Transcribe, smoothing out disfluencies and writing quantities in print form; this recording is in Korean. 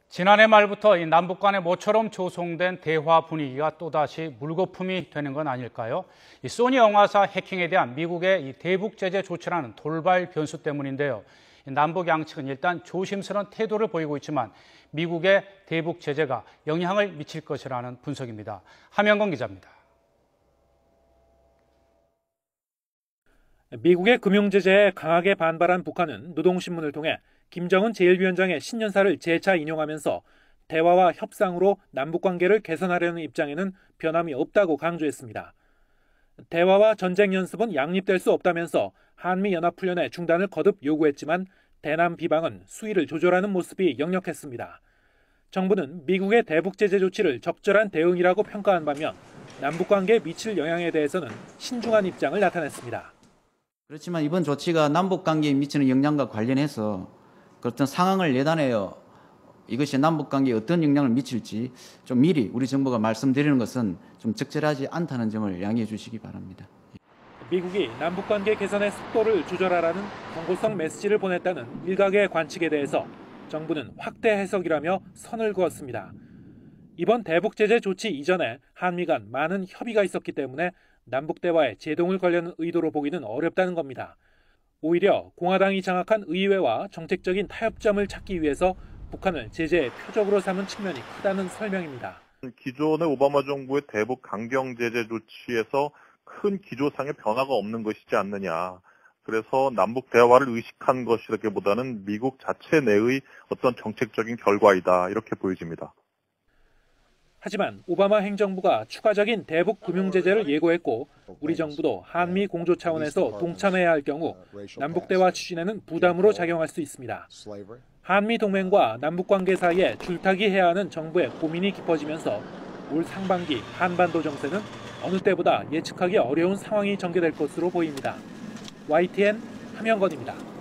지난해 말부터 이 남북 간의 모처럼 조성된 대화 분위기가 또다시 물거품이 되는 건 아닐까요? 이 소니 영화사 해킹에 대한 미국의 이 대북 제재 조치라는 돌발 변수 때문인데요. 남북 양측은 일단 조심스러운 태도를 보이고 있지만 미국의 대북 제재가 영향을 미칠 것이라는 분석입니다. 함영건 기자입니다. 미국의 금융제재에 강하게 반발한 북한은 노동신문을 통해 김정은 제1위원장의 신년사를 재차 인용하면서 대화와 협상으로 남북관계를 개선하려는 입장에는 변함이 없다고 강조했습니다. 대화와 전쟁 연습은 양립될 수 없다면서 한미연합훈련의 중단을 거듭 요구했지만 대남 비방은 수위를 조절하는 모습이 역력했습니다. 정부는 미국의 대북 제재 조치를 적절한 대응이라고 평가한 반면 남북관계에 미칠 영향에 대해서는 신중한 입장을 나타냈습니다. 그렇지만 이번 조치가 남북관계에 미치는 영향과 관련해서 어떤 상황을 예단하여 이것이 남북관계에 어떤 영향을 미칠지 좀 미리 우리 정부가 말씀드리는 것은 좀 적절하지 않다는 점을 양해해 주시기 바랍니다. 미국이 남북관계 개선의 속도를 조절하라는 경고성 메시지를 보냈다는 일각의 관측에 대해서 정부는 확대 해석이라며 선을 그었습니다. 이번 대북 제재 조치 이전에 한미 간 많은 협의가 있었기 때문에 남북 대화에 제동을 걸려는 의도로 보기는 어렵다는 겁니다. 오히려 공화당이 장악한 의회와 정책적인 타협점을 찾기 위해서 북한을 제재의 표적으로 삼은 측면이 크다는 설명입니다. 기존의 오바마 정부의 대북 강경 제재 조치에서 큰 기조상의 변화가 없는 것이지 않느냐. 그래서 남북 대화를 의식한 것이라기보다는 미국 자체 내의 어떤 정책적인 결과이다. 이렇게 보여집니다. 하지만 오바마 행정부가 추가적인 대북 금융 제재를 예고했고 우리 정부도 한미 공조 차원에서 동참해야 할 경우 남북 대화 추진에는 부담으로 작용할 수 있습니다. 한미 동맹과 남북 관계 사이에 줄타기 해야 하는 정부의 고민이 깊어지면서 올 상반기 한반도 정세는 어느 때보다 예측하기 어려운 상황이 전개될 것으로 보입니다. YTN 함영건입니다.